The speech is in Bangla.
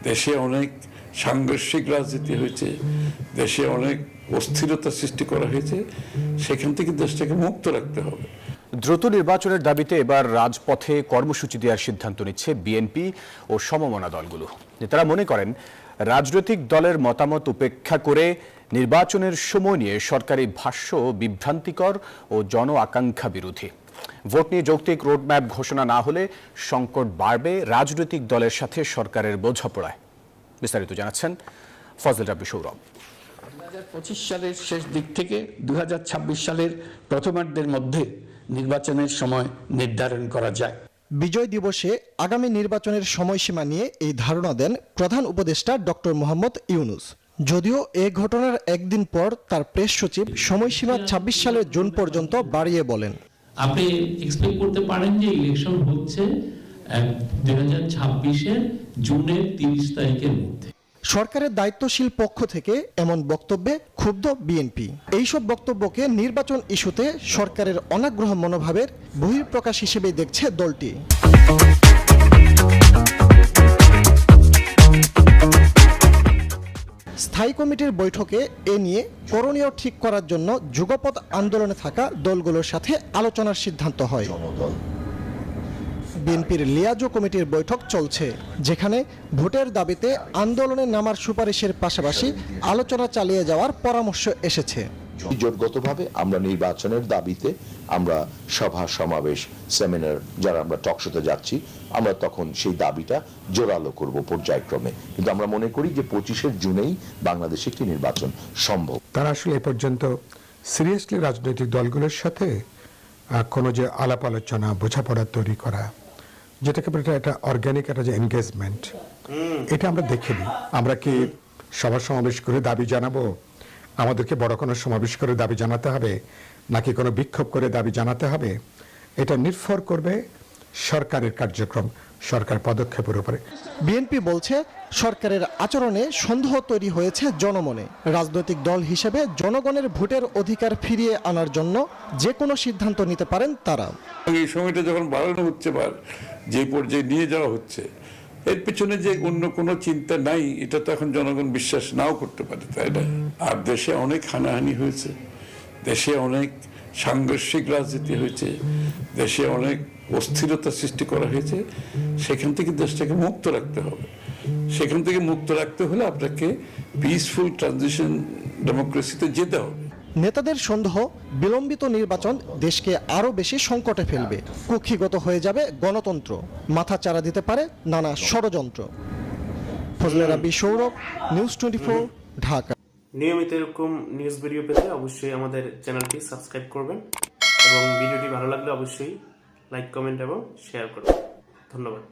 দেশে অনেক সাংঘর্ষিক রাজনীতি হয়েছে, দেশে অনেক অস্থিরতা সৃষ্টি করা হয়েছে, সেখান থেকে দেশটাকে মুক্ত রাখতে হবে। দ্রুত নির্বাচনের দাবিতে এবার রাজপথে কর্মসূচি দেওয়ার সিদ্ধান্ত নিচ্ছে বিএনপি ও সমমনা দলগুলো। নেতারা মনে করেন রাজনৈতিক দলের মতামত উপেক্ষা করে নির্বাচনের সময় নিয়ে সরকারি ভাষ্য বিভ্রান্তিকর ও জন আকাঙ্ক্ষা বিরোধী। ভোট নিয়ে যৌক্তিক রোডম্যাপ ঘোষণা না হলে সংকট বাড়বে রাজনৈতিক দলের সাথে সরকারের বোঝাপড়ায়। বিস্তারিত জানাচ্ছেন ফজল রাব্বি সৌরভ। 2025 সালের শেষ দিক থেকে 2026 সালের প্রথমার্ধের মধ্যে নির্বাচনের সময় নির্ধারণ করা যায়। বিজয় দিবসে আগামী নির্বাচনের সময়সীমা নিয়ে এই ধারণা দেন প্রধান উপদেষ্টা ডক্টর মোহাম্মদ ইউনূস। যদিও এ ঘটনার একদিন পর তার প্রেস সচিব সময়সীমা 26 সালের জুন পর্যন্ত বাড়িয়ে বলেন, আপনি এক্সপেক্ট করতে পারেন যে ইলেকশন হচ্ছে 2026-এর জুনের 30 তারিখের মধ্যে। সরকারের দায়িত্বশীল পক্ষ থেকে এমন বক্তব্যে ক্ষুব্ধ বিএনপি। এইসব বক্তব্যকে নির্বাচন ইস্যুতে সরকারের অনাগ্রহ মনোভাবের বহিঃপ্রকাশ হিসেবে দেখছে দলটি। স্থায়ী কমিটির বৈঠকে এ নিয়ে করণীয় ঠিক করার জন্য যুগপৎ আন্দোলনে থাকা দলগুলোর সাথে আলোচনার সিদ্ধান্ত হয়। বিএনপির লিয়াজো কমিটির বৈঠক চলছে, যেখানে ভোটের দাবিতে আন্দোলনে নামার সুপারিশের পাশাপাশি আলোচনা চালিয়ে যাওয়ার পরামর্শ এসেছে। জোটগতভাবে আমরা নির্বাচনের দাবিতে আমরা সভা সমাবেশ সেমিনার যারা আমরা টকশোতে যাচ্ছি, আমরা তখন সেই দাবিটা জোরালো করব পর্যায়ক্রমে। কিন্তু আমরা মনে করি যে 25শে জুনেই বাংলাদেশে একটি নির্বাচন সম্ভব। তারা আসলে এ পর্যন্ত সিরিয়াসলি রাজনৈতিক দলগুলোর সাথে কোনো যে আলাপ আলোচনা বোঝাপড়া তৈরি করা, যেটাকে একটা অর্গানিক একটা যে এনগেজমেন্ট, এটা আমরা দেখিনি। আমরা কি সভা সমাবেশ করে দাবি জানাবো, আমাদেরকে বড় কোনো সমাবেশ করে দাবি জানাতে হবে, নাকি কোনো বিক্ষোভ করে দাবি জানাতে হবে, এটা নির্ভর করবে সরকারের কার্যক্রম, সরকার পদক্ষেপের উপরে। বিএনপি বলছে সরকারের আচরণে সন্দেহ তৈরি হয়েছে জনমনে। রাজনৈতিক দল হিসেবে জনগণের ভোটের অধিকার ফিরিয়ে আনার জন্য যে কোনো সিদ্ধান্ত নিতে পারেন তারা। এই সময়টা যখন বাড়ানো হচ্ছে বা যে পর্যায়ে নিয়ে যাওয়া হচ্ছে, এর পেছনে যে অন্য কোনো চিন্তা নাই, এটা তো এখন জনগণ বিশ্বাস নাও করতে পারে, তাই না? আর দেশে অনেক হানাহানি হয়েছে, দেশে অনেক সাংঘর্ষিক রাজনীতি হয়েছে, দেশে অনেক অস্থিরতা সৃষ্টি করা হয়েছে, সেখান থেকে দেশটাকে মুক্ত রাখতে হবে। সেখান থেকে মুক্ত রাখতে হলে আপনাকে পিসফুল ট্রানজিশন ডেমোক্রেসিতে যেতে হবে। নেতাদের সন্দেহ বিলম্বিত নির্বাচন দেশকে আরো বেশি সংকটে ফেলবে, কুক্ষিগত হয়ে যাবে গণতন্ত্র, মাথা চারা দিতে পারে নানা ষড়যন্ত্র। ফজল রাব্বি সৌরভ, নিউজ 24, ঢাকা। নিয়মিত এরকম নিউজ ভিডিও পেতে অবশ্যই আমাদের চ্যানেলটি সাবস্ক্রাইব করবেন এবং ভিডিওটি ভালো লাগলে অবশ্যই লাইক, কমেন্ট এবং শেয়ার করবেন। ধন্যবাদ।